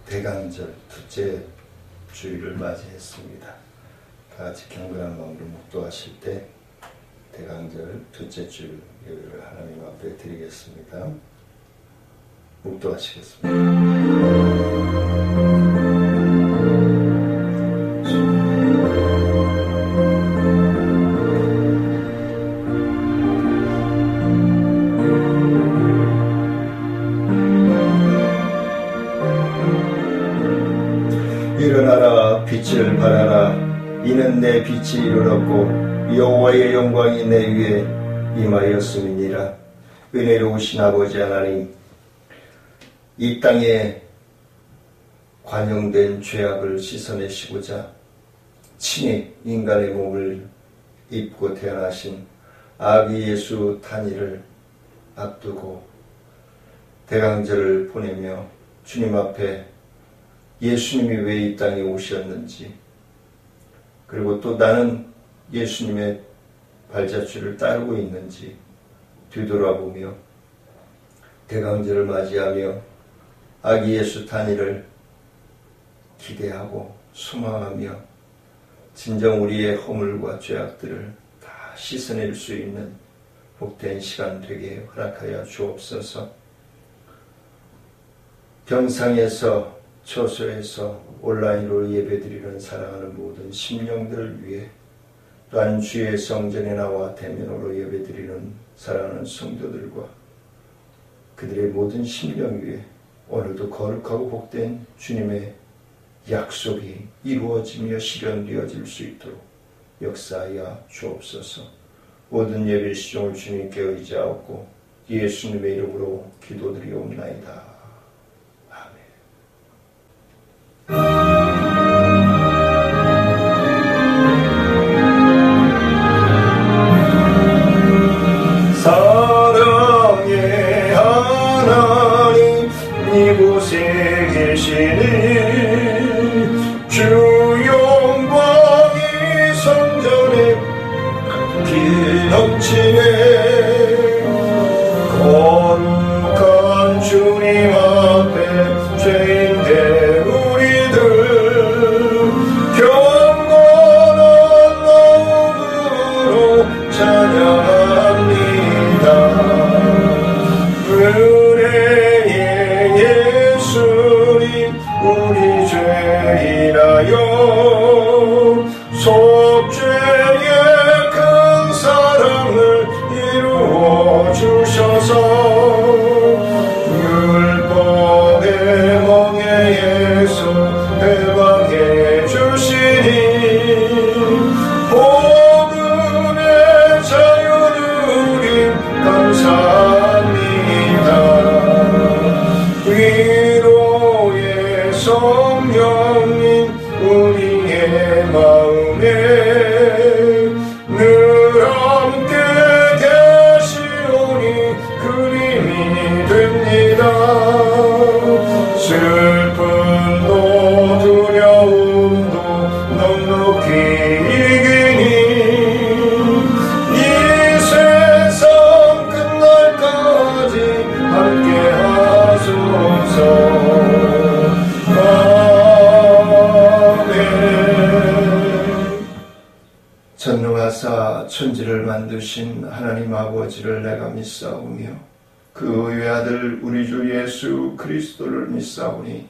대강절 둘째 주일을 맞이했습니다. 다 같이 경건한 마음으로 묵도하실 때 대강절 둘째 주일 예배를 하나님 앞에 드리겠습니다. 묵도하시겠습니다. 일어나라 빛을 발하라. 이는 내 빛이 이르렀고 여호와의 영광이 내 위에 임하였음이니라. 은혜로우신 아버지 하나님, 이 땅에 관용된 죄악을 씻어내시고자 친히 인간의 몸을 입고 태어나신 아기 예수 탄일을 앞두고 대강절을 보내며 주님 앞에 예수님이 왜 이 땅에 오셨는지, 그리고 또 나는 예수님의 발자취를 따르고 있는지 뒤돌아보며 대강절을 맞이하며 아기 예수 탄일을 기대하고 소망하며 진정 우리의 허물과 죄악들을 다 씻어낼 수 있는 복된 시간 되게 허락하여 주옵소서. 병상에서 처소에서 온라인으로 예배드리는 사랑하는 모든 심령들을 위해, 또한 주의 성전에 나와 대면으로 예배드리는 사랑하는 성도들과 그들의 모든 심령 위에 오늘도 거룩하고 복된 주님의 약속이 이루어지며 실현되어질 수 있도록 역사하여 주옵소서. 모든 예배 시종을 주님께 의지하옵고 예수님의 이름으로 기도드리옵나이다. 사랑의 하나님, 이곳에 계시니 주 영광이 성전에 기넘치네. 거룩한 주님 앞에 죄인된 우리들 경건한 마음으로 찬양합니다. 은혜의 예수님, 우리 죄인하여 속죄의 큰 사랑을 이루어 주셔서 율법의 멍에에서 해방해 주시니 복음의 자유 누림 감사합니다. 위로의 성령님, 우리의 마음에 늘 함께 계시오니 그림이 됩니다. 슬픔도 두려움도 넉넉히 이기니 이 세상 끝날까지 함께 하소서. 전능하사 천지를 만드신 하나님 아버지를 내가 믿사오며 그 외아들 우리 주 예수 그리스도를 믿사오니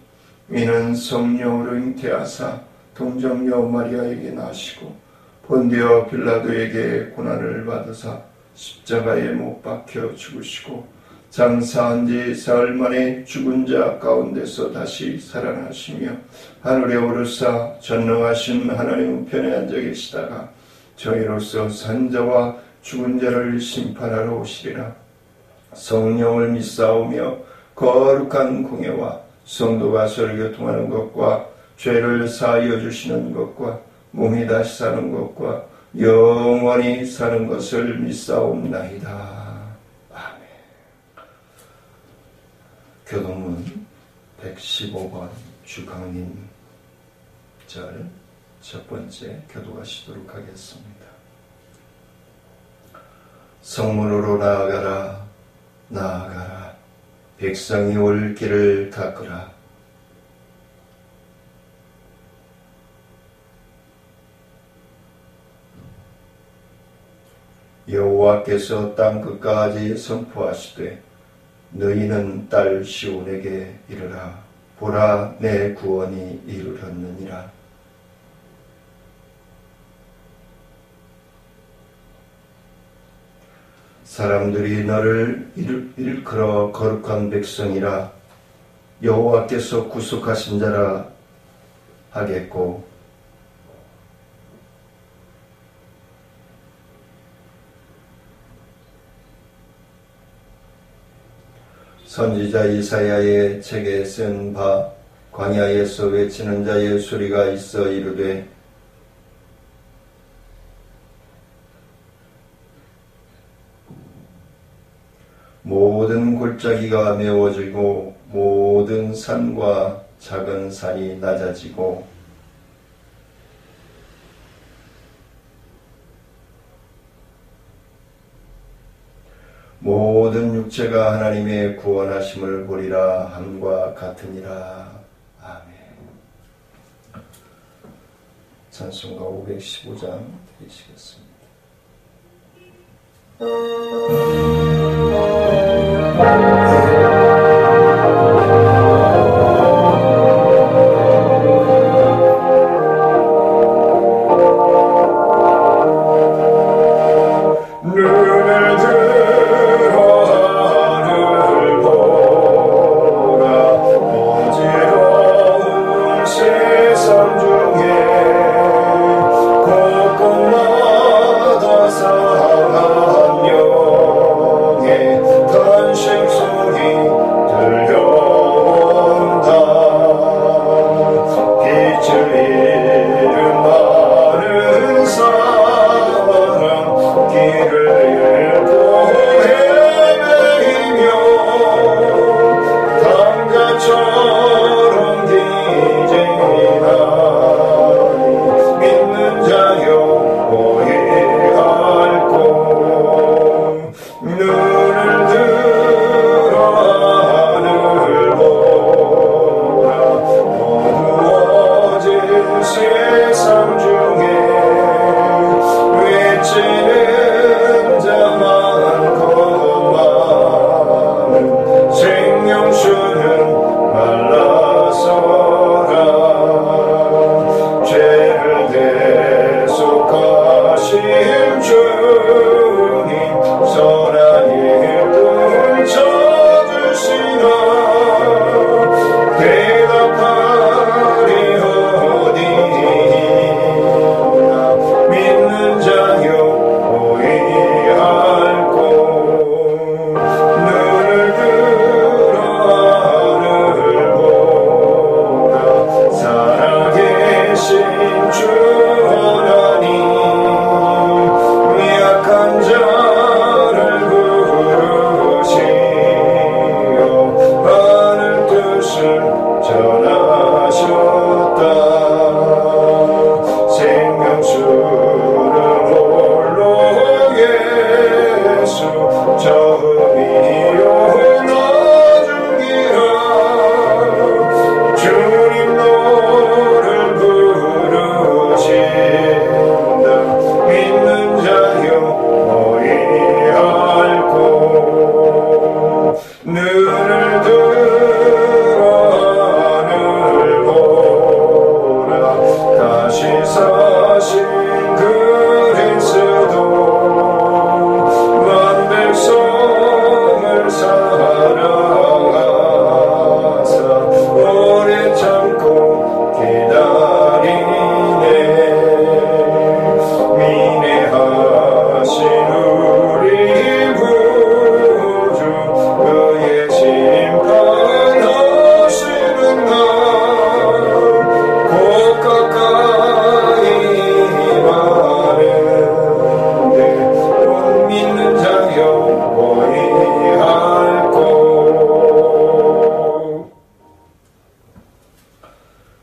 이는 성령으로 잉태하사 동정녀 마리아에게 나시고 본디오 빌라도에게 고난을 받으사 십자가에 못 박혀 죽으시고 장사한 지 사흘 만에 죽은 자 가운데서 다시 살아나시며 하늘에 오르사 전능하신 하나님 우편에 앉아 계시다가 저희로서 산자와 죽은 자를 심판하러 오시리라. 성령을 믿사오며 거룩한 공예와 성도가 서로 교통하는 것과 죄를 사하여 주시는 것과 몸이 다시 사는 것과 영원히 사는 것을 믿사옵나이다. 아멘. 교동문 115번 주강림 절 첫 번째 교도하시도록 하겠습니다. 성문으로 나아가라, 나아가라. 백성이 올 길을 닦으라. 여호와께서 땅 끝까지 선포하시되 너희는 딸 시온에게 이르라. 보라, 내 구원이 이르렀느니라. 사람들이 너를 일컬어 거룩한 백성이라 여호와께서 구속하신 자라 하겠고, 선지자 이사야의 책에 쓴 바 광야에서 외치는 자의 소리가 있어 이르되 모든 골짜기가 메워지고 모든 산과 작은 산이 낮아지고 모든 육체가 하나님의 구원하심을 보리라 함과 같으니라. 아멘. 찬송가 515장 드리시겠습니다.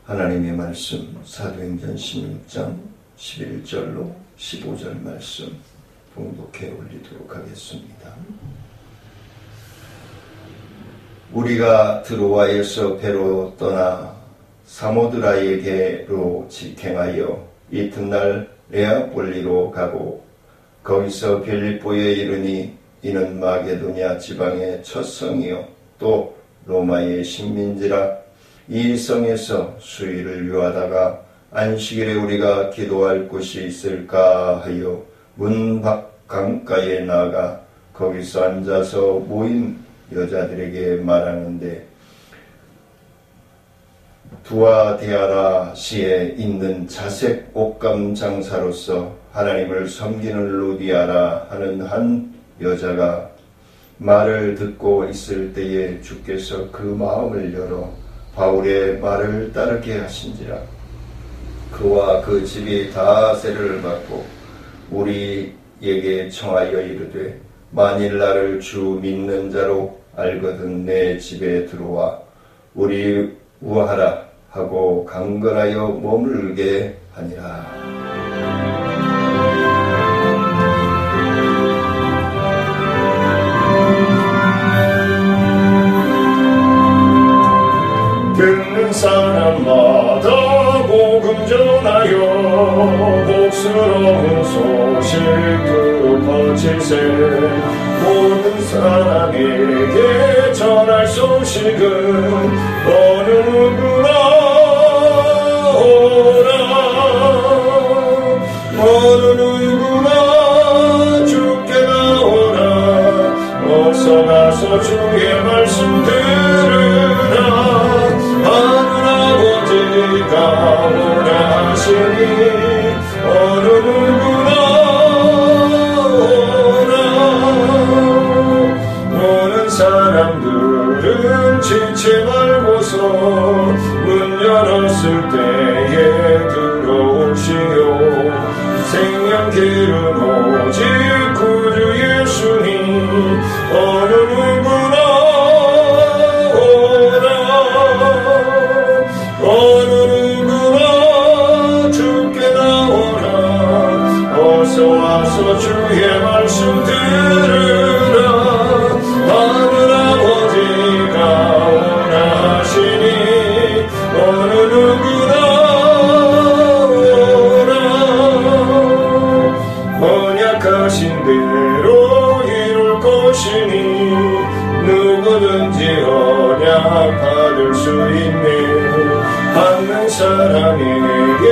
하나님의 말씀 사도행전 16장 11절로 15절 말씀 봉독해 올리도록 하겠습니다. 우리가 드로아에서 배로 떠나 사모드라에게로 직행하여 이튿날 레아폴리로 가고 거기서 빌립보에 이르니 이는 마게도냐 지방의 첫 성이요 또 로마의 식민지라. 이 성에서 수일을 유하다가 안식일에 우리가 기도할 곳이 있을까 하여 문 밖 강가에 나가 거기서 앉아서 모인 여자들에게 말하는데, 두아디아라 시에 있는 자색 옷감 장사로서 하나님을 섬기는 루디아라 하는 한 여자가 말을 듣고 있을 때에 주께서 그 마음을 열어 바울의 말을 따르게 하신지라. 그와 그 집이 다 세례를 받고 우리에게 청하여 이르되, 만일 나를 주 믿는 자로 알거든 내 집에 들어와 우리 우하라 하고 강건하여 머물게 하니라. 듣는 사람마다 복음 전하여 복스러운 소식 퍼질세. 모든 사람에게 전할 소식은 어느 누구나 오라. 어느 누구나 주께 나오라. 어서 가서 주의 말씀 들으라. 하늘 아버지가 원하시니 어느 누구나 사람들은 지체 말고서 문 열었을 때에 들어오시오. 생명 기름 오직 구주 예수님 어느 누구나 오라. 어느 누구나 주께 나오라. 어서 와서 주의 말씀 들으라. 하늘 아버지가 원하시니 어느 누구나 오라. 언약하신 대로 이룰 것이니 누구든지 언약 받을 수 있네. 받는 사람에게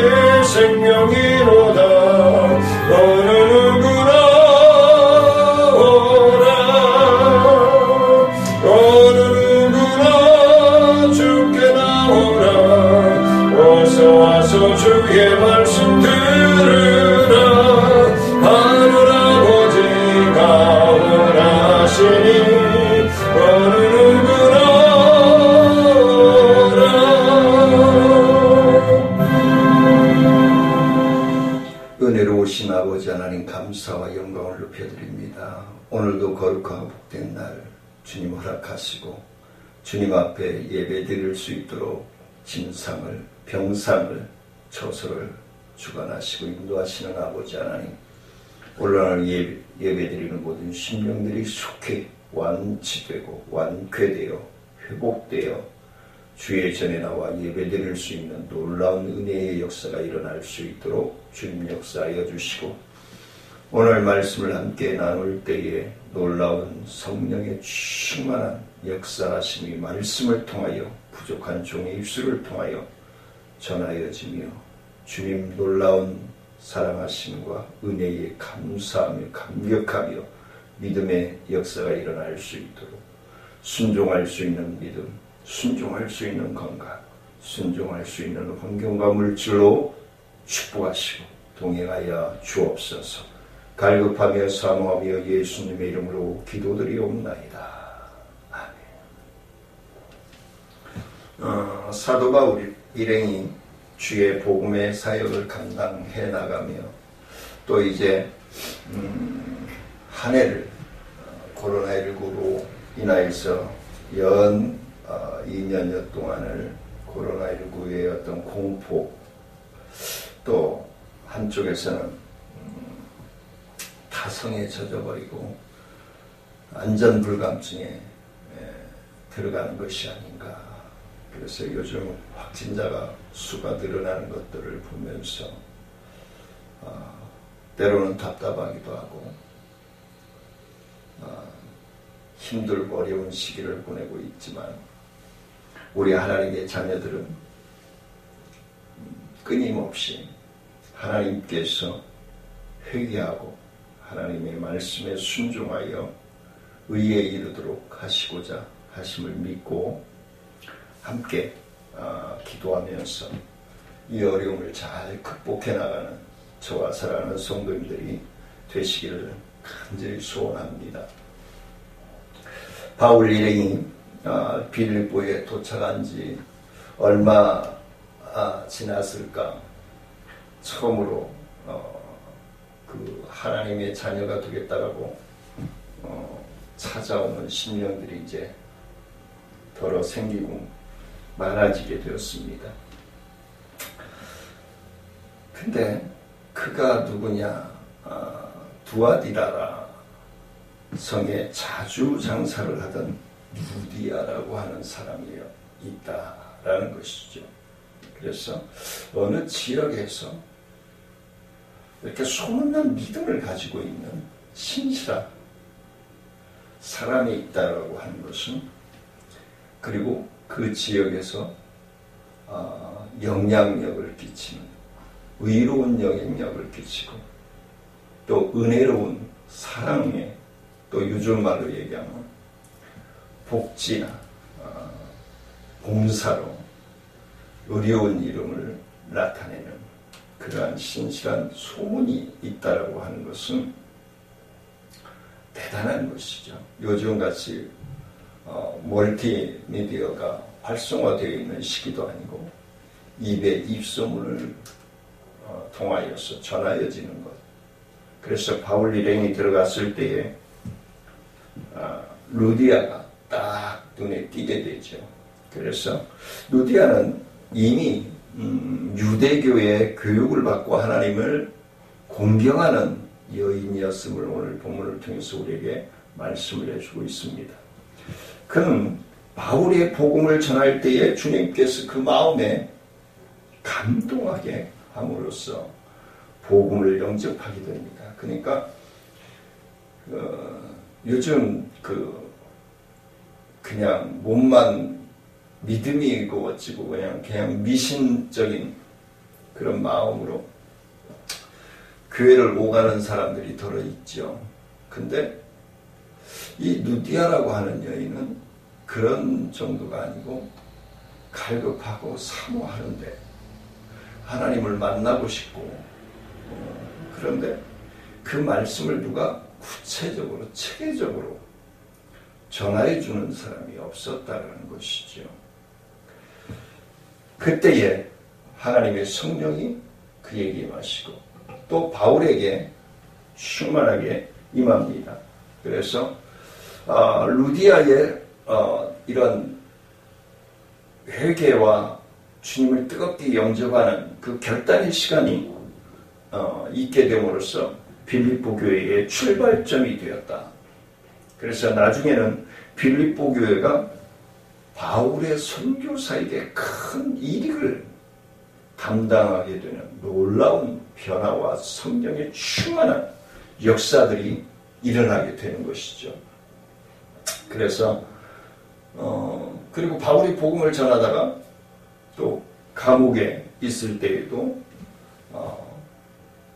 생명이로다. 어느 누구나 와서 주의 말씀 들으라. 하늘 아버지가 원하시니 어느 누구나 오라. 은혜로우신 아버지 하나님, 감사와 영광을 높여드립니다. 오늘도 거룩하고 복된 날 주님 허락하시고 주님 앞에 예배 드릴 수 있도록 진상을, 병상을, 처소를 주관하시고 인도하시는 아버지 하나님, 오늘날 예배드리는 모든 심령들이 속히 완치되고 완쾌되어 회복되어 주의 전에 나와 예배드릴 수 있는 놀라운 은혜의 역사가 일어날 수 있도록 주님 역사하여 주시고, 오늘 말씀을 함께 나눌 때에 놀라운 성령의 충만한 역사하심이 말씀을 통하여 부족한 종의 입술을 통하여 전하여지며 주님 놀라운 사랑하심과 은혜에 감사하며 감격하며 믿음의 역사가 일어날 수 있도록 순종할 수 있는 믿음, 순종할 수 있는 건강, 순종할 수 있는 환경과 물질로 축복하시고 동행하여 주옵소서. 갈급하며 사모하며 예수님의 이름으로 기도드리옵나이다. 아멘. 사도 바울 일행이 주의 복음의 사역을 감당해 나가며 또 이제 한 해를 코로나19로 인하여서 연 2년여 동안을 코로나19의 어떤 공포, 또 한쪽에서는 타성에 젖어버리고 안전불감증에 들어가는 것이 아닌가. 그래서 요즘 확진자가 수가 늘어나는 것들을 보면서 때로는 답답하기도 하고 힘들고 어려운 시기를 보내고 있지만 우리 하나님의 자녀들은 끊임없이 하나님께서 회개하고 하나님의 말씀에 순종하여 의에 이르도록 하시고자 하심을 믿고 함께 기도하면서 이 어려움을 잘 극복해 나가는 저와 사랑하는 성도님들이 되시기를 간절히 소원합니다. 바울 일행이 빌립보에 도착한 지 얼마 지났을까? 처음으로 그 하나님의 자녀가 되겠다라고 찾아오는 심령들이 이제 더러 생기고 많아지게 되었습니다. 근데 그가 누구냐? 두아디라라 성에 자주 장사를 하던 루디아라고 하는 사람이 있다라는 것이죠. 그래서 어느 지역에서 이렇게 소문난 믿음을 가지고 있는 신실한 사람이 있다라고 하는 것은, 그리고 그 지역에서 영향력을 끼치는, 의로운 영향력을 끼치고 또 은혜로운 사랑에, 또 요즘 말로 얘기하면 복지나 봉사로 의로운 이름을 나타내는 그러한 신실한 소문이 있다라고 하는 것은 대단한 것이죠. 요즘같이 멀티미디어가 활성화되어 있는 시기도 아니고 입에 입소문을 통하여서 전하여지는 것. 그래서 바울 일행이 들어갔을 때에 루디아가 딱 눈에 띄게 되죠. 그래서 루디아는 이미 유대교의 교육을 받고 하나님을 공경하는 여인이었음을 오늘 본문을 통해서 우리에게 말씀을 해주고 있습니다. 그는 바울의 복음을 전할 때에 주님께서 그 마음에 감동하게 함으로써 복음을 영접하게 됩니다. 그러니까 요즘 그냥 몸만 믿음이 어찌고 그냥 미신적인 그런 마음으로 교회를 오가는 사람들이 더러 있죠. 근데 이 누디아라고 하는 여인은 그런 정도가 아니고 갈급하고 사모하는데 하나님을 만나고 싶고, 그런데 그 말씀을 누가 구체적으로 체계적으로 전하해 주는 사람이 없었다는 것이죠. 그때에 하나님의 성령이 그에게 임하시고 또 바울에게 충만하게 임합니다. 그래서 루디아의 이런 회개와 주님을 뜨겁게 영접하는 그 결단의 시간이 있게 됨으로써 빌립보 교회의 출발점이 되었다. 그래서 나중에는 빌립보 교회가 바울의 선교사에게 큰 이익을 담당하게 되는 놀라운 변화와 성령의 충만한 역사들이 일어나게 되는 것이죠. 그래서 그리고 바울이 복음을 전하다가 또 감옥에 있을 때에도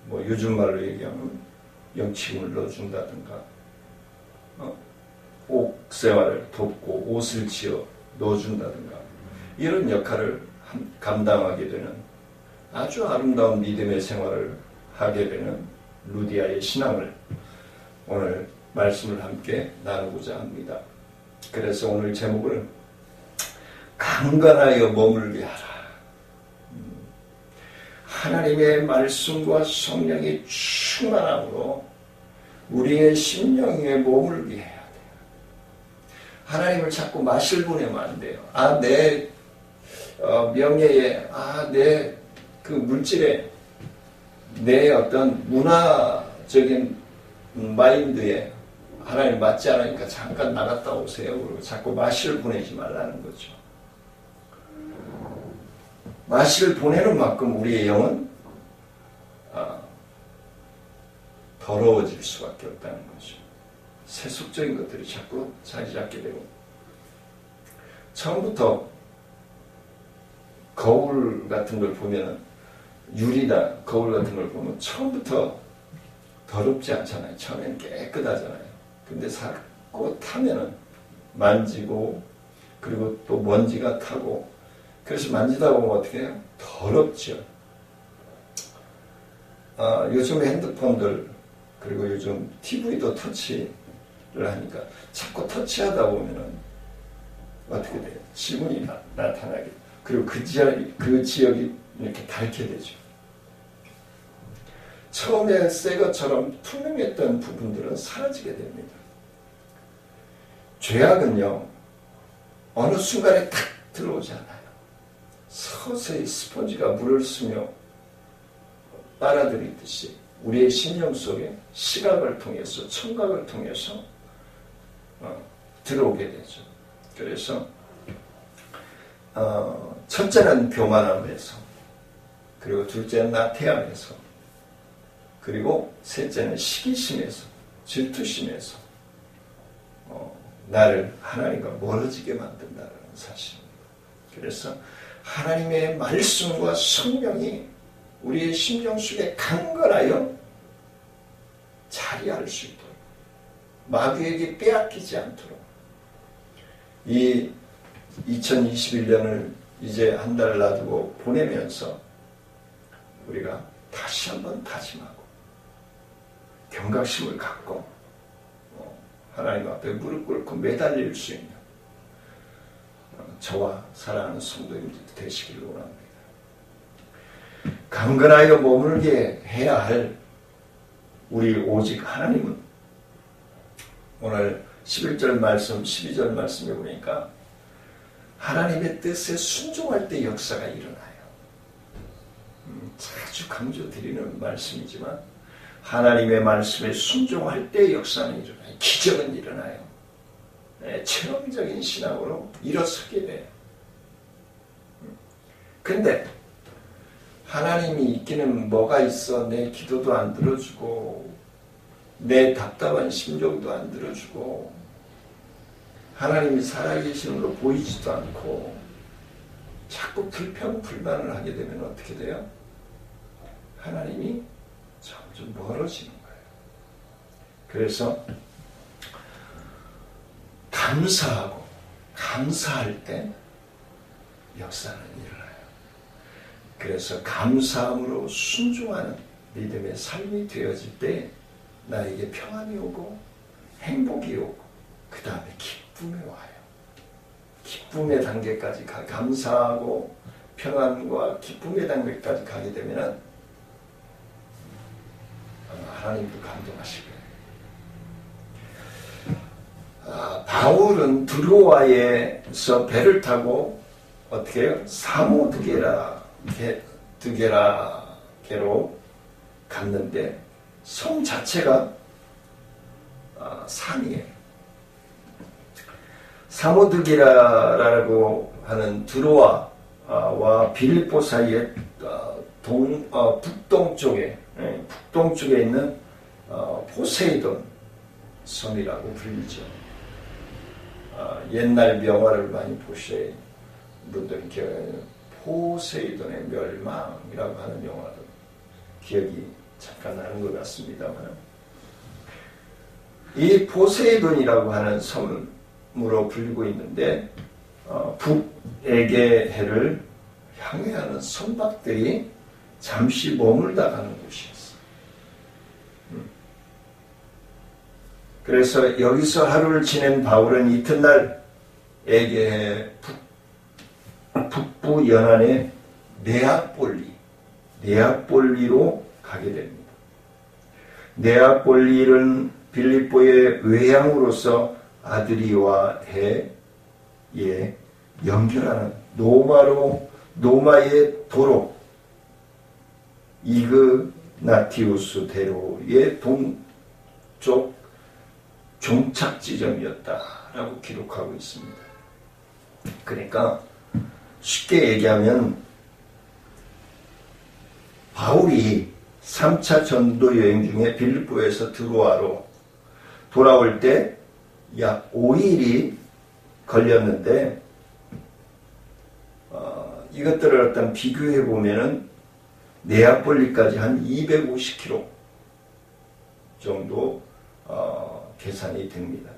뭐 요즘 말로 얘기하면 영치금을 넣어준다든가 옥생활을 돕고 옷을 지어 넣어준다든가 이런 역할을 감당하게 되는 아주 아름다운 믿음의 생활을 하게 되는 루디아의 신앙을 오늘 말씀을 함께 나누고자 합니다. 그래서 오늘 제목을 강건하여 머물게 하라. 하나님의 말씀과 성령의 충만함으로 우리의 심령에 머물게 해야 돼요. 하나님을 자꾸 마실 보내면 안 돼요. 내 명예에, 내 그 물질에, 내 어떤 문화적인 마인드에 하나님 맞지 않으니까 잠깐 나갔다 오세요. 그리고 자꾸 마실 보내지 말라는 거죠. 마실 보내는 만큼 우리의 영은 더러워질 수밖에 없다는 거죠. 세속적인 것들이 자꾸 자리 잡게 되고, 처음부터 거울 같은 걸 보면은, 유리나 거울 같은 걸 보면 처음부터 더럽지 않잖아요. 처음에는 깨끗하잖아요. 근데 자꾸 타면은 만지고, 그리고 또 먼지가 타고, 그래서 만지다 보면 어떻게 해요? 더럽죠. 요즘 핸드폰들, 그리고 요즘 TV도 터치를 하니까 자꾸 터치하다 보면은 어떻게 돼요? 지문이 나타나게. 그리고 그 지역이 이렇게 닳게 되죠. 처음에 새 것처럼 투명했던 부분들은 사라지게 됩니다. 죄악은요, 어느 순간에 탁 들어오지 않아요. 서서히 스펀지가 물을 스며 빨아들이듯이 우리의 심령 속에 시각을 통해서, 청각을 통해서 들어오게 되죠. 그래서 첫째는 교만함에서, 그리고 둘째는 나태함에서, 그리고 셋째는 시기심에서, 질투심에서 나를 하나님과 멀어지게 만든다는 사실입니다. 그래서 하나님의 말씀과 성령이 우리의 심령 속에 강건하여 자리할 수 있도록, 마귀에게 빼앗기지 않도록, 이 2021년을 이제 한 달 놔두고 보내면서 우리가 다시 한번 다짐하고 경각심을 갖고 하나님 앞에 무릎 꿇고 매달릴 수 있는 저와 사랑하는 성도님들 되시길 원합니다. 강건하여 머물게 해야 할 우리 오직 하나님은, 오늘 11절 말씀, 12절 말씀에 보니까 하나님의 뜻에 순종할 때 역사가 일어나요. 자주 강조드리는 말씀이지만 하나님의 말씀에 순종할 때 역사는 일어나요. 기적은 일어나요. 체험적인 신앙으로 일어서게 돼요. 근데 하나님이 있기는 뭐가 있어? 내 기도도 안 들어주고, 내 답답한 심정도 안 들어주고, 하나님이 살아계시는 걸 보이지도 않고, 자꾸 불평불만을 하게 되면 어떻게 돼요? 하나님이 점점 멀어지는 거예요. 그래서 감사할 때 역사는 일어나요. 그래서 감사함으로 순종하는 믿음의 삶이 되어질 때 나에게 평안이 오고 행복이 오고 그 다음에 기쁨이 와요. 기쁨의 단계까지 감사하고 평안과 기쁨의 단계까지 가게 되면 하나님도 감동하실 거예요. 바울은 드로아에서 배를 타고 어떻게 해요? 사모드게라게로 갔는데 성 자체가 산이에요. 사모드게라라고 하는 드로아와 빌립보 사이에 북동쪽에 있는 포세이돈 섬이라고 불리죠. 옛날 명화를 많이 보신 분들은 포세이돈의 멸망이라고 하는 영화도 기억이 잠깐 나는 것 같습니다만, 이 포세이돈이라고 하는 섬으로 불리고 있는데 북에게해를 향해 하는 선박들이 잠시 머물다 가는 곳이었어요. 그래서 여기서 하루를 지낸 바울은 이튿날 에게해 북부 연안의 네아폴리로 가게 됩니다. 네아폴리는 빌립보의 외향으로서 아드리와 해에 연결하는 노마의 도로 이그나티우스 대로의 동쪽 종착 지점이었다라고 기록하고 있습니다. 그러니까 쉽게 얘기하면 바울이 3차 전도 여행 중에 빌립보에서 드로아로 돌아올 때 약 5일이 걸렸는데 이것들을 일단 비교해 보면은 네아폴리까지 한 250km 정도 계산이 됩니다.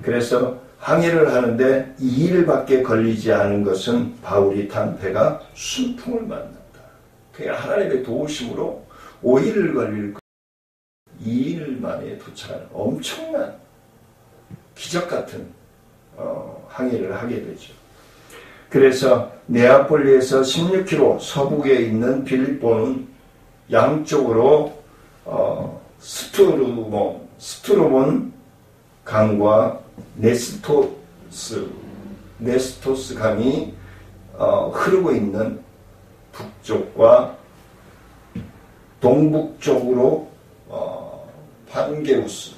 그래서 항해를 하는데 2일밖에 걸리지 않은 것은 바울이 탄 배가 순풍을 만났다. 그냥 하나님의 도우심으로 5일을 걸릴 2일 만에 도착하는 엄청난 기적 같은 항해를 하게 되죠. 그래서 네아폴리에서 16km 서북에 있는 빌립보는 양쪽으로 스트로본 강과 네스토스 강이 흐르고 있는 북쪽과 동북쪽으로 판게우스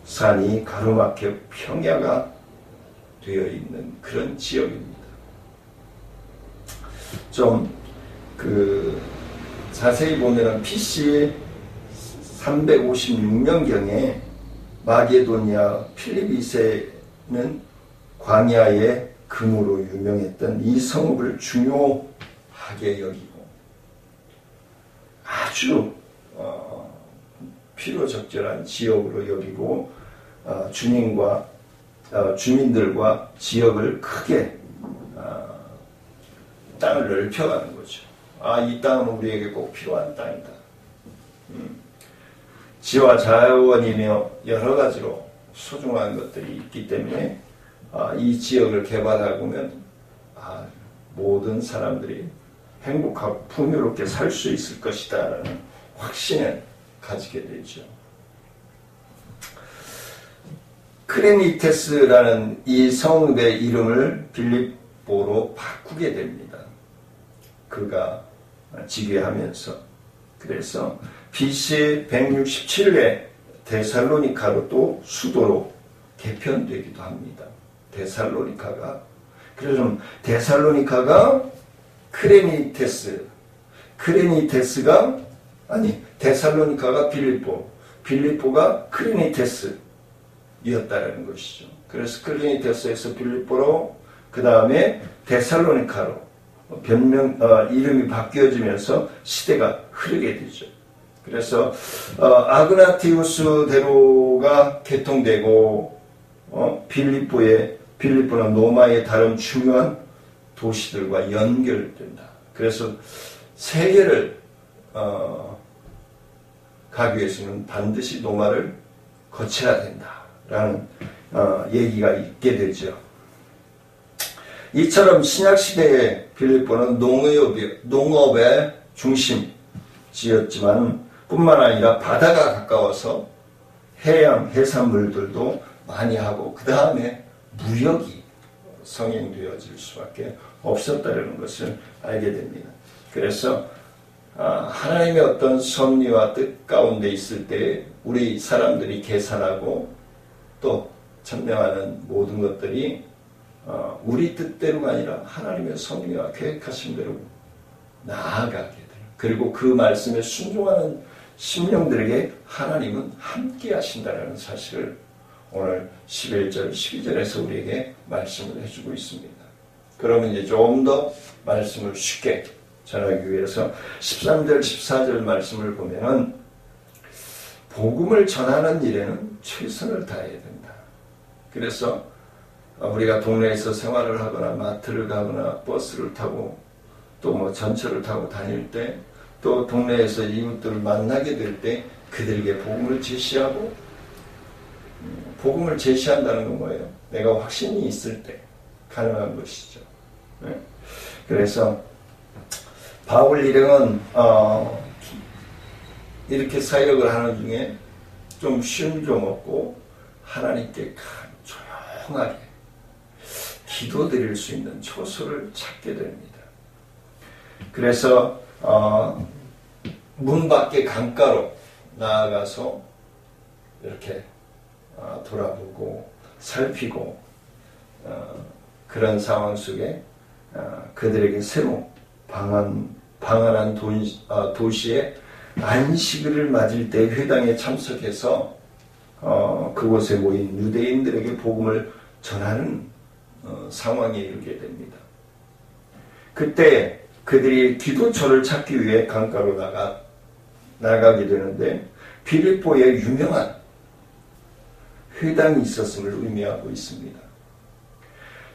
산이 가로막혀 평야가 되어 있는 그런 지역입니다. 좀 자세히 보면은 BC 356년경에 마게도니아 필리비세는 광야의 금으로 유명했던 이 성읍을 중요하게 여기고 아주 필요적절한 지역으로 여기고 주민들과 지역을 크게 땅을 넓혀가는 거죠. 이 땅은 우리에게 꼭 필요한 땅이다. 지와 자원이며 여러 가지로 소중한 것들이 있기 때문에 이 지역을 개발하고 보면 모든 사람들이 행복하고 풍요롭게 살 수 있을 것이다 라는 확신을 가지게 되죠. 크레니테스라는 이 성읍의 이름을 빌립보로 바꾸게 됩니다. 그가 즉위하면서. 그래서 BC 167년에 데살로니카로 또 수도로 개편되기도 합니다. 데살로니카가 데살로니카가 빌립보, 빌립보가 크레니테스였다라는 것이죠. 그래서 크레니테스에서 빌립보로 그 다음에 데살로니카로 이름이 바뀌어지면서 시대가 흐르게 되죠. 그래서 아그나티우스 대로가 개통되고 빌립보는 로마의 다른 중요한 도시들과 연결된다. 그래서 세계를 가기 위해서는 반드시 로마를 거쳐야 된다라는 얘기가 있게 되죠. 이처럼 신약시대의 빌립보는 농업의 중심지였지만 뿐만 아니라 바다가 가까워서 해산물들도 많이 하고 그 다음에 무역이 성행되어질 수밖에 없었다는 것을 알게 됩니다. 그래서 하나님의 어떤 섭리와 뜻 가운데 있을 때 우리 사람들이 계산하고 또 천명하는 모든 것들이 우리 뜻대로가 아니라 하나님의 섭리와 계획하신 대로 나아가게 돼요. 그리고 그 말씀에 순종하는 심령들에게 하나님은 함께 하신다는 사실을 오늘 11절, 12절에서 우리에게 말씀을 해주고 있습니다. 그러면 이제 좀 더 말씀을 쉽게 전하기 위해서 13절, 14절 말씀을 보면은 복음을 전하는 일에는 최선을 다해야 된다. 그래서 우리가 동네에서 생활을 하거나 마트를 가거나 버스를 타고 또 뭐 전철을 타고 다닐 때 또 동네에서 이웃들을 만나게 될 때 그들에게 복음을 제시하고 복음을 제시한다는 건 뭐예요? 내가 확신이 있을 때 가능한 것이죠. 네? 그래서 바울 일행은 이렇게 사역을 하는 중에 좀 쉼 좀 없고 하나님께 조용하게 기도드릴 수 있는 처소를 찾게 됩니다. 그래서 문 밖의 강가로 나아가서 이렇게 돌아보고 살피고 그런 상황 속에 그들에게 새로 방한 방한한 도시에 안식일을 맞을 때 회당에 참석해서 그곳에 모인 유대인들에게 복음을 전하는 상황에 이르게 됩니다. 그때 그들이 기도처를 찾기 위해 강가로 나가게 되는데 빌립보에 유명한 회당이 있었음을 의미하고 있습니다.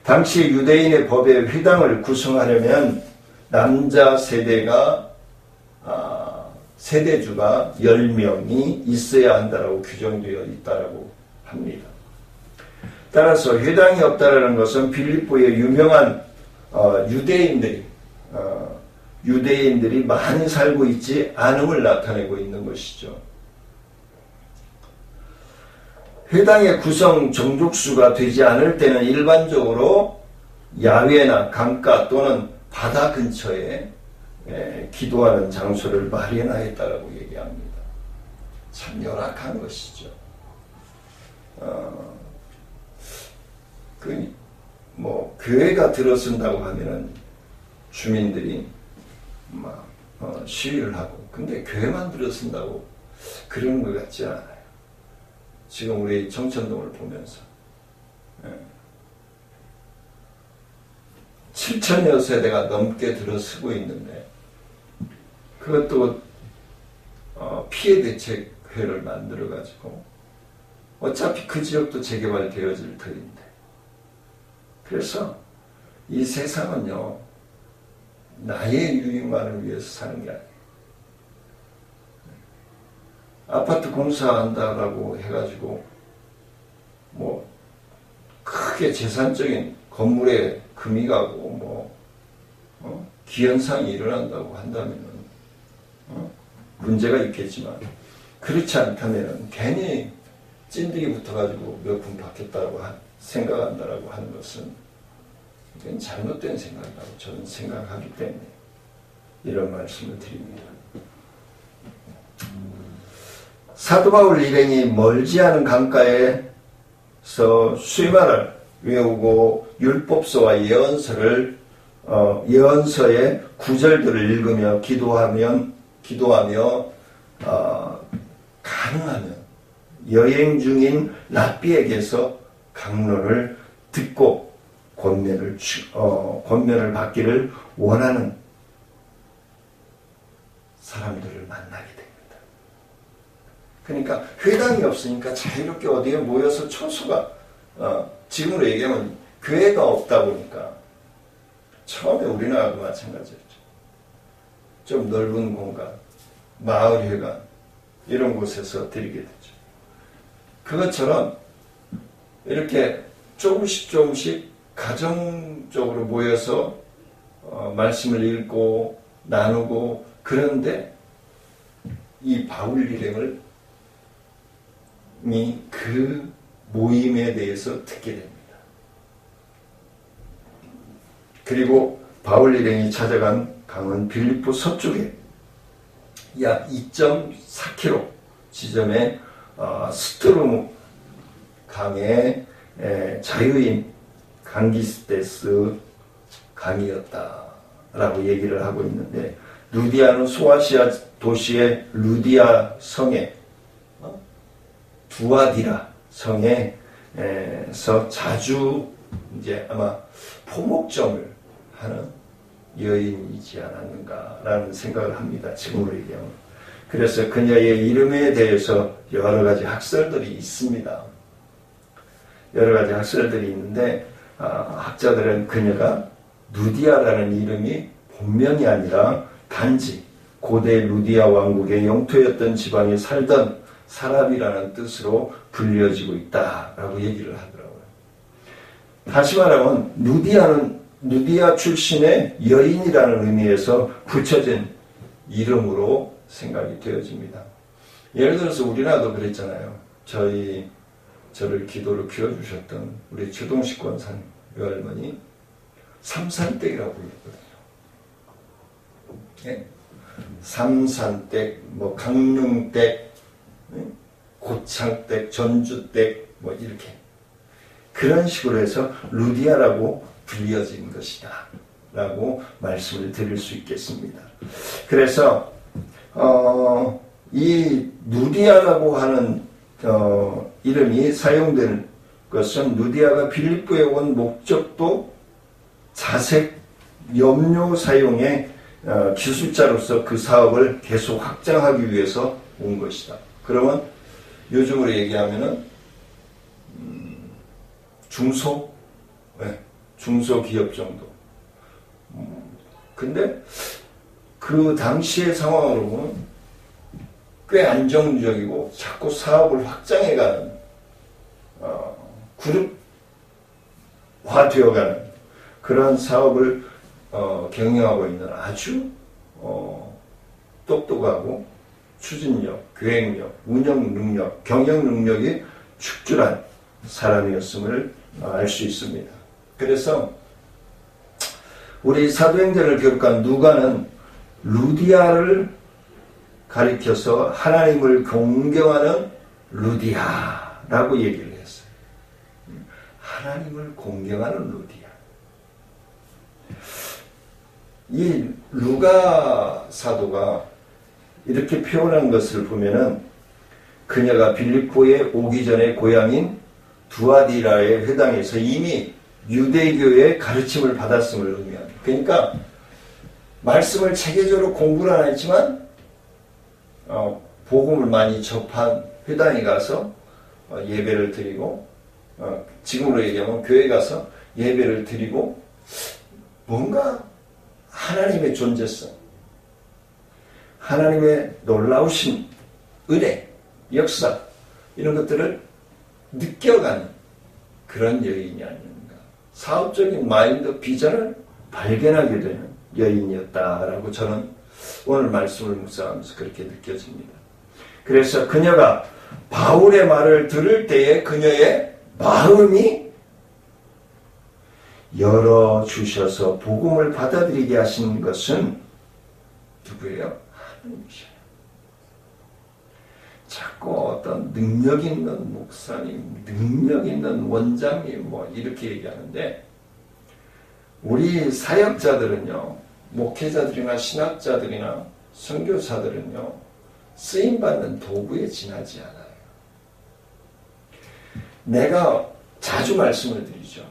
당시 유대인의 법에 회당을 구성하려면 남자 세대주가 10명이 있어야 한다라고 규정되어 있다라고 합니다. 따라서 회당이 없다라는 것은 빌립보의 유명한 유대인들이 많이 살고 있지 않음을 나타내고 있는 것이죠. 회당의 구성 정족수가 되지 않을 때는 일반적으로 야외나 강가 또는 바다 근처에 기도하는 장소를 마련하였다라고 얘기합니다. 참 열악한 것이죠. 교회가 들어선다고 하면은 주민들이 막 시위를 하고, 근데 교회만 들어선다고 그런 것 같지 않아요. 지금 우리 정천동을 보면서 7천여 세대가 넘게 들어서고 있는데, 그것도 피해대책회를 만들어가지고 어차피 그 지역도 재개발되어질 터인데, 그래서 이 세상은요, 나의 유익만을 위해서 사는 게 아니에요. 아파트 공사한다라고 해가지고 크게 재산적인 건물에 금이 가고 기현상이 일어난다고 한다면 문제가 있겠지만, 그렇지 않다면 괜히 찐득이 붙어가지고 몇 푼 받겠다고 생각한다라고 하는 것은 이건 잘못된 생각이라고 저는 생각하기 때문에 이런 말씀을 드립니다. 사도 바울 일행이 멀지 않은 강가에서 쇠마를 외우고 율법서와 예언서의 구절들을 읽으며 기도하며 가능하면 여행 중인 랍비에게서 강론을 듣고 권면을 받기를 원하는 사람들을 만나게 됩니다. 그러니까 회당이 없으니까 자유롭게 어디에 모여서 처소가 지금으로 얘기하면 교회가 없다 보니까, 처음에 우리나라도 마찬가지였죠. 좀 넓은 공간, 마을회관 이런 곳에서 드리게 되죠. 그것처럼 이렇게 조금씩 가정적으로 모여서 말씀을 읽고 나누고, 그런데 이 바울 일행을 그 모임에 대해서 듣게 됩니다. 그리고 바울 일행이 찾아간 강은 빌립보 서쪽에 약 2.4km 지점에 스트로무 강의 자유인 강기스테스 강이었다라고 얘기를 하고 있는데, 루디아는 소아시아 도시의 루디아 성에 두아디라 성에서 자주 이제 아마 포목점을 하는 여인이지 않았는가라는 생각을 합니다. 지금으로 얘기하면. 그래서 그녀의 이름에 대해서 여러 가지 학설들이 있습니다. 여러 가지 학설들이 있는데, 학자들은 그녀가 루디아라는 이름이 본명이 아니라 단지 고대 루디아 왕국의 영토였던 지방에 살던 사람이라는 뜻으로 불려지고 있다라고 얘기를 하더라고요. 다시 말하면 루디아는 루디아 출신의 여인이라는 의미에서 붙여진 이름으로 생각이 되어집니다. 예를 들어서 우리나라도 그랬잖아요. 저를 기도로 키워주셨던 우리 주동식 권사님 외할머니 삼산댁이라고 했거든요. 예? 삼산댁, 강릉댁, 고창댁, 전주댁, 이렇게 그런 식으로 해서 루디아라고 불려진 것이다 라고 말씀을 드릴 수 있겠습니다. 그래서 이 누디아라고 하는 이름이 사용된 것은 누디아가 빌립보에 온 목적도 자색 염료 사용의 기술자로서 그 사업을 계속 확장하기 위해서 온 것이다. 그러면 요즘으로 얘기하면은 중소기업 정도. 근데 그 당시의 상황으로 보면 꽤 안정적이고 자꾸 사업을 확장해가는 그룹화되어가는 그런 사업을 경영하고 있는 아주 똑똑하고 추진력, 계획력, 운영 능력, 경영 능력이 축출한 사람이었음을 알 수 있습니다. 그래서 우리 사도행전을 기록한 누가는 루디아를 가리켜서 하나님을 공경하는 루디아라고 얘기를 했어요. 하나님을 공경하는 루디아. 이 루가 사도가 이렇게 표현한 것을 보면은 그녀가 빌립보에 오기 전에 고향인 두아디라의 회당에서 이미 유대교의 가르침을 받았음을 의미합니다. 그러니까 말씀을 체계적으로 공부를 안 했지만 복음을 많이 접한 회당에 가서 예배를 드리고 지금으로 얘기하면 교회 가서 예배를 드리고 뭔가 하나님의 존재성, 하나님의 놀라우신 은혜, 역사 이런 것들을 느껴가는 그런 여인이 아닌가. 사업적인 마인드, 비전을 발견하게 되는 여인이었다라고 저는 오늘 말씀을 묵상하면서 그렇게 느껴집니다. 그래서 그녀가 바울의 말을 들을 때에 그녀의 마음이 열어주셔서 복음을 받아들이게 하신 것은 누구예요? 하나님이셔요. 자꾸 어떤 능력 있는 목사님, 능력 있는 원장님 뭐 이렇게 얘기하는데 우리 사역자들은요, 목회자들이나 신학자들이나 선교사들은요 쓰임받는 도구에 지나지 않아요. 내가 자주 말씀을 드리죠.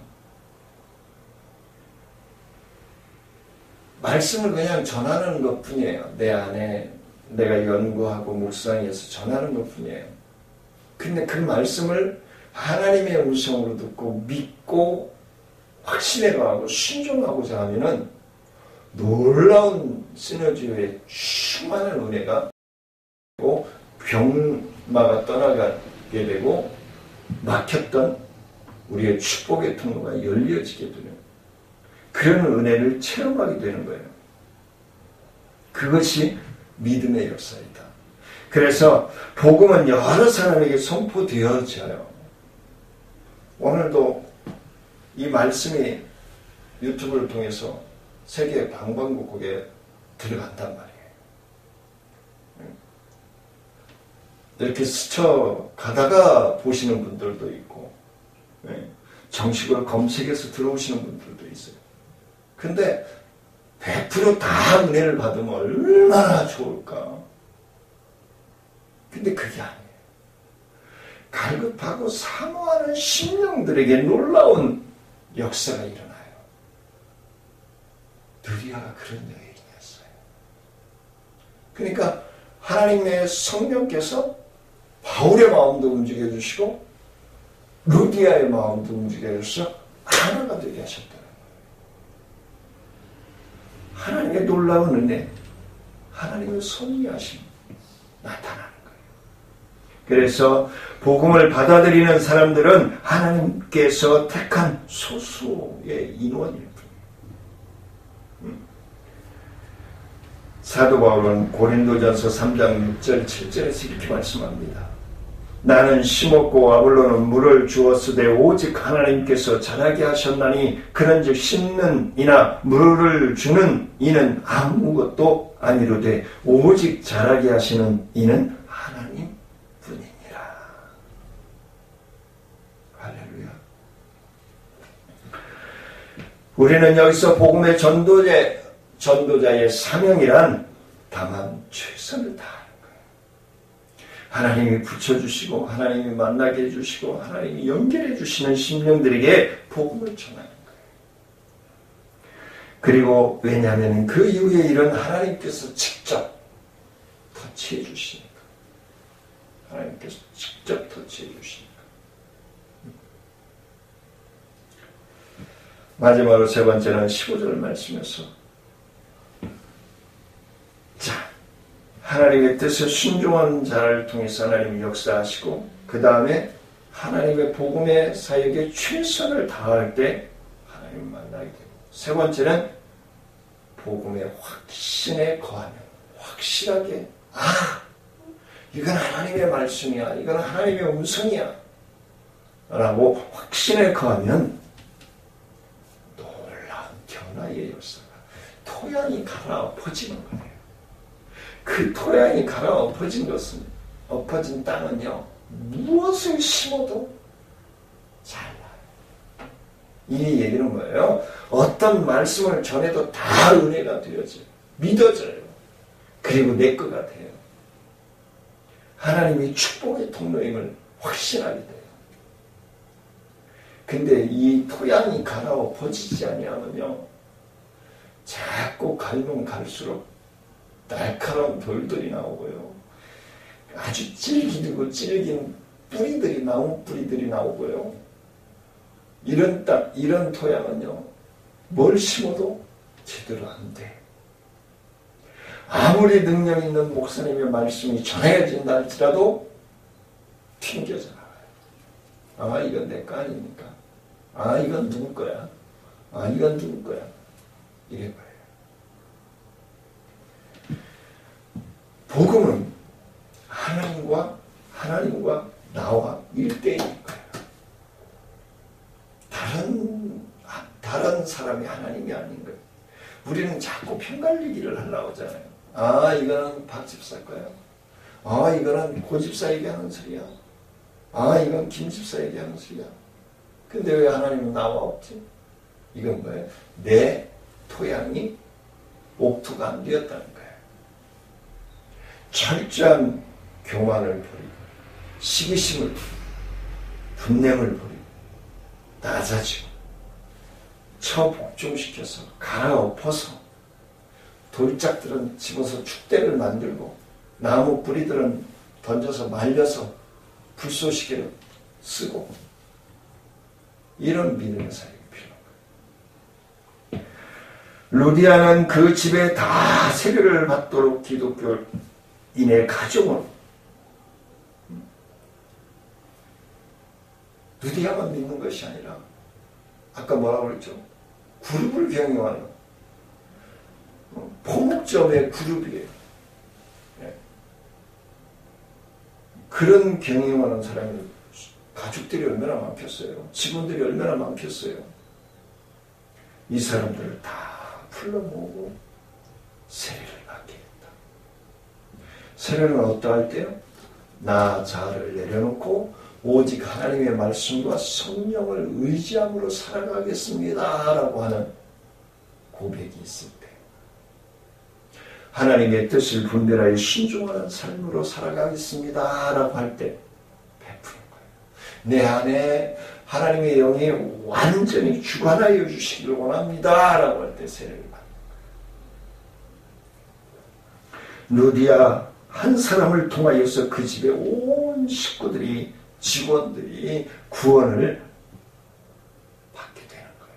말씀을 그냥 전하는 것 뿐이에요. 내 안에 내가 연구하고 묵상해서 전하는 것 뿐이에요. 근데 그 말씀을 하나님의 음성으로 듣고 믿고 확신해가고 순종하고자 하면은 놀라운 시너지의 충만한 은혜가 되고 병마가 떠나가게 되고 막혔던 우리의 축복의 통로가 열려지게 되는 그런 은혜를 체험하게 되는 거예요. 그것이 믿음의 역사이다. 그래서 복음은 여러 사람에게 선포되어져요. 오늘도 이 말씀이 유튜브를 통해서 세계 방방곡곡에 들어간단 말이에요. 이렇게 스쳐가다가 보시는 분들도 있고 정식으로 검색해서 들어오시는 분들도 있어요. 근데 100% 다 은혜를 받으면 얼마나 좋을까. 근데 그게 아니에요. 갈급하고 사모하는 심령들에게 놀라운 역사가 일어나요. 누리아가 그런 여인이었어요. 그러니까 하나님의 성령께서 바울의 마음도 움직여주시고 루디아의 마음도 움직여주셔서 하나가 되게 하셨다. 하나님의 놀라운 은혜, 하나님의 섭리하심 나타나는 거예요. 그래서 복음을 받아들이는 사람들은 하나님께서 택한 소수의 인원일 뿐이에요. 사도 바울은 고린도전서 3장 6절 7절에서 이렇게 말씀합니다. 나는 심었고 아볼로는 물을 주었으되 오직 하나님께서 자라게 하셨나니 그런즉 심는 이나 물을 주는 이는 아무것도 아니로되 오직 자라게 하시는 이는 하나님 뿐이니라. 할렐루야. 우리는 여기서 복음의 전도자의 사명이란 다만 최선을 다하는 거예요. 하나님이 붙여주시고 하나님이 만나게 해주시고 하나님이 연결해 주시는 심령들에게 복음을 전하는 거예요. 그리고 왜냐하면 그 이후의 일은 하나님께서 직접 터치해 주시니까. 하나님께서 직접 터치해 주시니까. 마지막으로 세 번째는 15절 말씀에서 자, 하나님의 뜻에 순종한 자를 통해서 하나님이 역사하시고 그 다음에 하나님의 복음의 사역에 최선을 다할 때 하나님 만나게 되고 세 번째는 복음의 확신에 거하면 확실하게 이건 하나님의 말씀이야. 이건 하나님의 음성이야. 라고 확신에 거하면 놀라운 변화의 역사가 토양이 갈아엎어지는 거예요. 그 토양이 갈아엎어진 것은 엎어진 땅은요. 무엇을 심어도 잘 나요. 이 얘기는 뭐예요? 어떤 말씀을 전해도 다 은혜가 되어져요. 믿어져요. 그리고 내 것 같아요. 하나님이 축복의 통로임을 확신하게 돼요. 근데 이 토양이 갈아엎어지지 아니하면요. 자꾸 갈면 갈수록 날카로운 돌들이 나오고요. 아주 질기고 질긴 뿌리들이 나무 뿌리들이 나오고요. 이런 땅, 이런 토양은요. 뭘 심어도 제대로 안 돼. 아무리 능력 있는 목사님의 말씀이 전해진다 할지라도 튕겨져 나와요. 이건 내 거 아닙니까? 이건 누구 거야? 이건 누구 거야? 이래 봐요. 복음은 하나님과 나와 일대일인 거예요. 다른 사람이 하나님이 아닌 거예요. 우리는 자꾸 편갈리기를 하려고 하잖아요. 이거는 박 집사 거야. 이거는 고 집사에게 하는 소리야. 이건 김 집사에게 하는 소리야. 근데 왜 하나님은 나와 없지? 이건 뭐예요? 내 토양이 옥토가 안 되었다는 거예요. 철저한 교만을 버리고 시기심을 버리고 분냄을 버리고 낮아지고 처복종시켜서 갈아엎어서 돌짝들은 집어서 축대를 만들고 나무 뿌리들은 던져서 말려서 불쏘시개로 쓰고 이런 믿음의 사역이 필요한 거예요. 루디아는 그 집에 다 세례를 받도록 기독교인의 가정으로 루디아만 믿는 것이 아니라 아까 뭐라고 그랬죠? 그룹을 경영하는 포목점의 그룹이에요. 그런 경영하는 사람이 가족들이 얼마나 많겠어요? 직원들이 얼마나 많겠어요? 이 사람들을 다 불러 모으고 세례를 받게 했다. 세례는 어떠할 때요? 나 자아를 내려놓고 오직 하나님의 말씀과 성령을 의지함으로 살아가겠습니다. 라고 하는 고백이 있을 때 하나님의 뜻을 분별하여 순종하는 삶으로 살아가겠습니다. 라고 할 때 베푸는 거예요. 내 안에 하나님의 영이 완전히 주관하여 주시길 원합니다. 라고 할 때 세례를 받는 거예요. 루디아 한 사람을 통하여서 그 집에 온 식구들이 직원들이 구원을 받게 되는 거예요.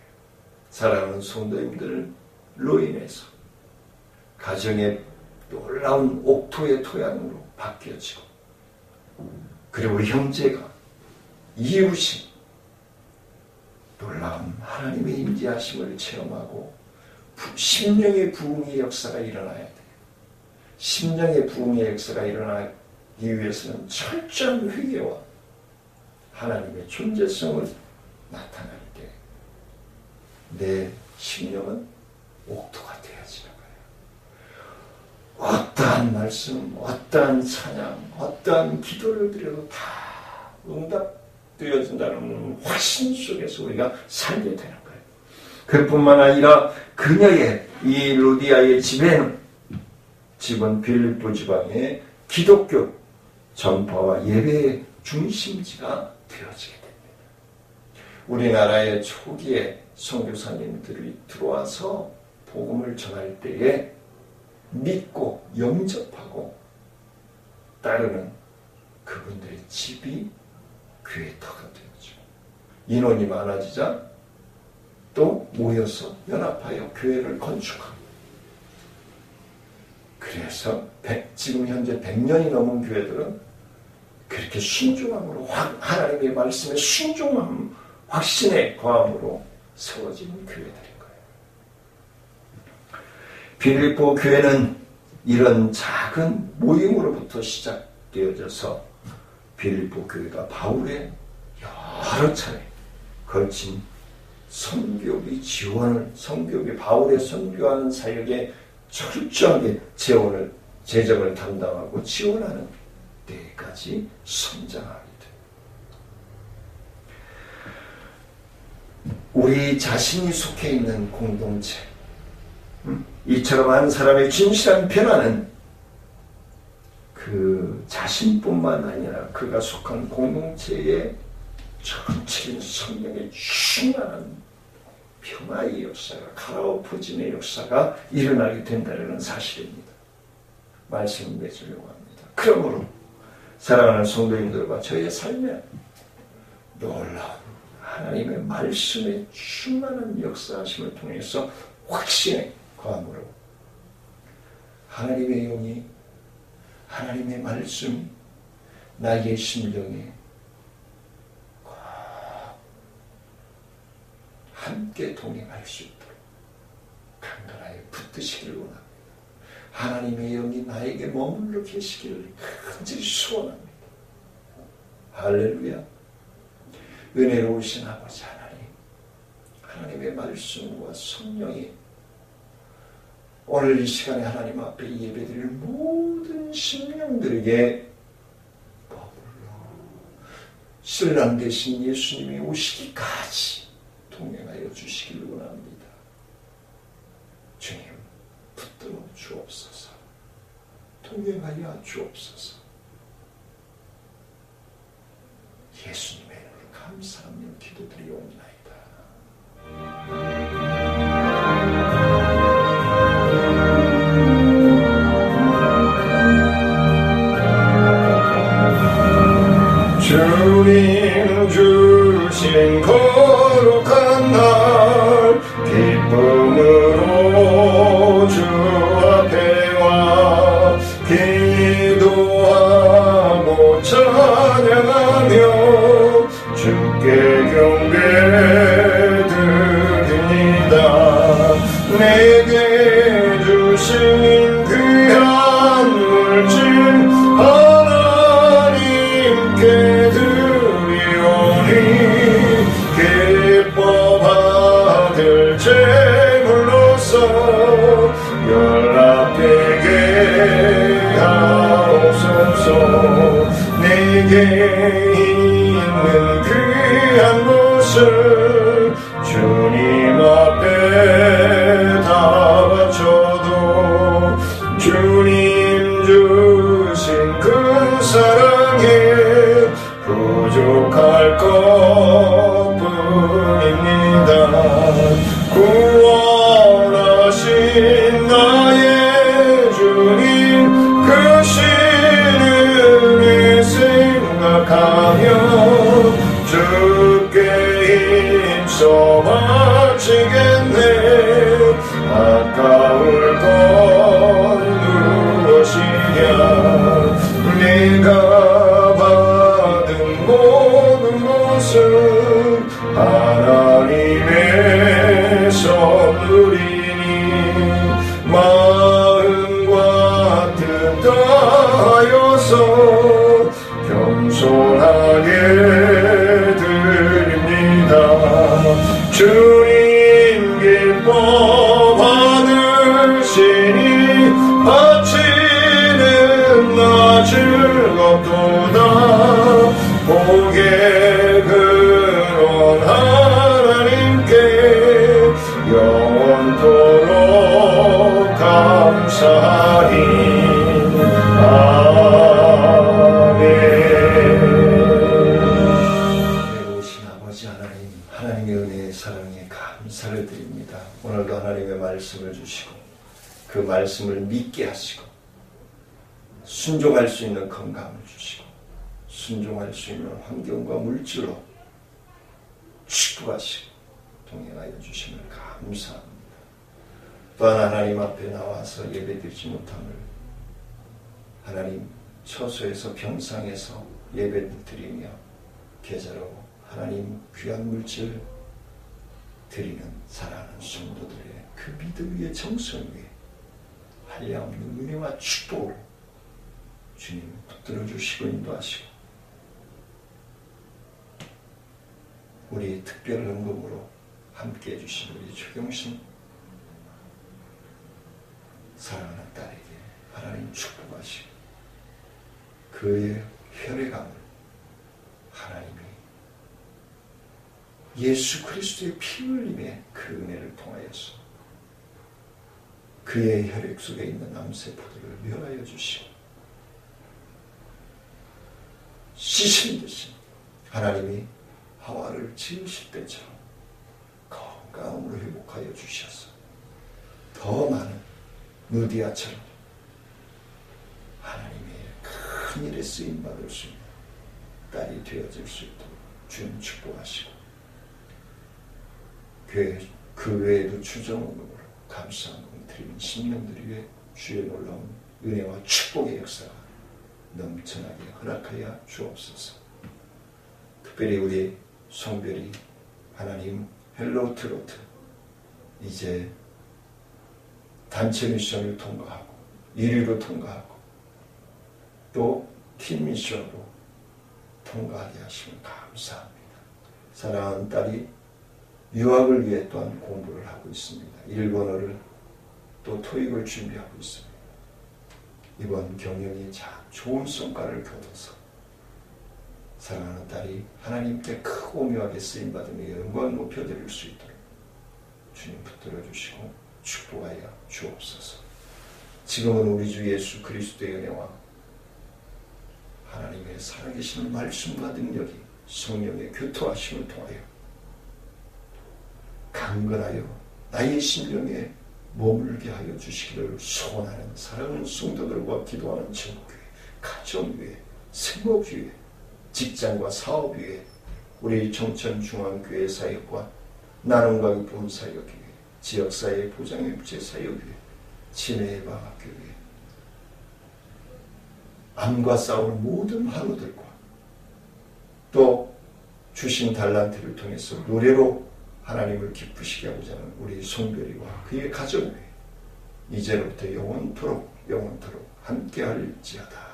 사랑하는 성도님들로 인해서 가정의 놀라운 옥토의 토양으로 바뀌어지고 그리고 형제가 이웃이 놀라운 하나님의 임재하심을 체험하고 심령의 부흥의 역사가 일어나야 돼요. 심령의 부흥의 역사가 일어나기 위해서는 철저한 회개와 하나님의 존재성을 나타낼 때 내 심령은 옥토가 되어지는 거예요. 어떠한 말씀, 어떠한 찬양, 어떠한 기도를 드려도 다 응답되어진다는 확신 속에서 우리가 살게 되는 거예요. 그뿐만 아니라 그녀의 이 루디아의 집은 빌립보 지방의 기독교 전파와 예배의 중심지가 되어지게 됩니다. 우리나라의 초기에 선교사님들이 들어와서 복음을 전할 때에 믿고 영접하고 따르는 그분들의 집이 교회터가 되었죠. 인원이 많아지자 또 모여서 연합하여 교회를 건축하고, 그래서 지금 현재 100년이 넘은 교회들은 그렇게 순종함으로, 하나님의 말씀에 순종함, 확신의 과함으로 세워진 교회들인 거예요. 빌립보 교회는 이런 작은 모임으로부터 시작되어져서 빌립보 교회가 바울의 여러 차례 걸친 선교비 지원을, 선교비 바울의 선교하는 사역에 철저하게 재정을 담당하고 지원하는 때까지 성장하게 됩니다. 우리 자신이 속해 있는 공동체, 이처럼 한 사람의 진실한 변화는 그 자신뿐만 아니라 그가 속한 공동체의 전체적인 성령의 충만한 평화의 역사가, 갈아엎어짐의 역사가 일어나게 된다는 사실입니다. 말씀을 맺으려고 합니다. 그러므로 사랑하는 성도님들과 저의 삶에 놀라운 하나님의 말씀의 충만한 역사하심을 통해서 확신의 과함으로 하나님의 영이, 하나님의 말씀이 나의 심령에 함께 동행할 수 있도록 강건하여 붙드시기를 원합니다. 하나님의 영이 나에게 머물러 계시기를 간절히 소원합니다. 할렐루야. 은혜로우신 아버지 하나님, 하나님의 말씀과 성령이 오늘 이 시간에 하나님 앞에 예배드릴 모든 심령들에게 머물러 신랑 되신 예수님이 오시기까지 동행하여 주시기를 원합니다. 주님, 붙들어 주옵소서. 동행하여 주옵소서. 예수님의 이름으로 감사하며 기도드리옵나이다. 주님 주신 거룩한 날 기쁨으로 주 앞에 와 기도하고 찬양하며 주께 경배드립니다. 내게 주신 귀한 물질 하나님께 드리오니 기뻐 받을 제물로서 연락되게 하옵소서. 내게 있는 귀한 것을 주님 앞에 다 주시고 그 말씀을 믿게 하시고 순종할 수 있는 건강을 주시고 순종할 수 있는 환경과 물질로 축복하시고 동행하여 주심을 감사합니다. 또한 하나님 앞에 나와서 예배드리지 못함을 하나님 처소에서 병상에서 예배드리며 계좌로 하나님 귀한 물질 드리는 사랑하는 성도들의 그 믿음 위에 정성 위에 한량없는 은혜와 축복을 주님 붙들어 주시고 인도하시고 우리 특별 헌금으로 함께 해주신 우리 최경신 사랑하는 딸에게 하나님 축복하시고 그의 혈액암을 하나님이 예수 그리스도의 피 흘림의 그 은혜를 통하여서 그의 혈액 속에 있는 암세포들을 멸하여 주시고 씻은 듯이 하나님이 하와를 지으실 때처럼 건강으로 회복하여 주셔서 더 많은 누디아처럼 하나님의 큰 일에 쓰임받을 수 있는 딸이 되어질 수 있도록 주님 축복하시고 그 외에도 주정원으로 감사한 금 드리는 신명들 위해 주의 놀라운 은혜와 축복의 역사가 넘쳐나게 허락하여 주옵소서. 특별히 우리 성별이 하나님 헬로우 트로트 이제 단체 미션을 통과하고 1위로 통과하고 또 팀 미션으로 통과하게 하시면 감사합니다. 사랑하는 딸이 유학을 위해 또한 공부를 하고 있습니다. 일본어를 또 토익을 준비하고 있습니다. 이번 경영이 참 좋은 성과를 거둬서 사랑하는 딸이 하나님께 크고 오묘하게 쓰임받으며 영광을 높여드릴 수 있도록 주님 붙들어 주시고 축복하여 주옵소서. 지금은 우리 주 예수 그리스도의 은혜와 하나님의 살아계신 말씀과 능력이 성령의 교토하심을 통하여 강건하여 나의 심령에 머물게 하여 주시기를 소원하는 사랑하는 성도들과 기도하는 전교회, 가정교회, 생업교회, 직장과 사업 위에 우리 청천중앙교회 사역과 나눔과 기쁨 사역교회, 지역사회 보장협재 사역교회, 치매예방학교회, 암과 싸울 모든 환우들과 또 주신 달란트를 통해서 노래로 하나님을 기쁘시게 하고자 하는 우리 송별이와 그의 가정에 이제로부터 영원토록 함께 할지어다.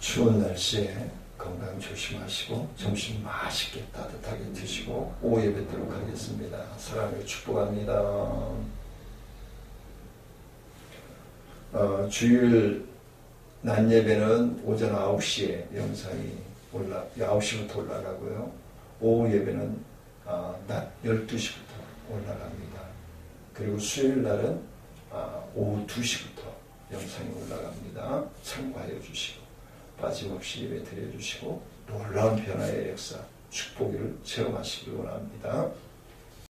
추운 날씨에 건강 조심하시고 점심 맛있게 따뜻하게 드시고 오후 예배 드리도록 하겠습니다. 사랑을 축복합니다. 주일 낮 예배는 오전 9시에 영상이 9시부터 올라가고요. 오후 예배는 낮 12시부터 올라갑니다. 그리고 수요일 날은 오후 2시부터 영상이 올라갑니다. 참고하여 주시고 빠짐없이 예배 드려주시고 놀라운 변화의 역사, 축복을 체험하시길 원합니다.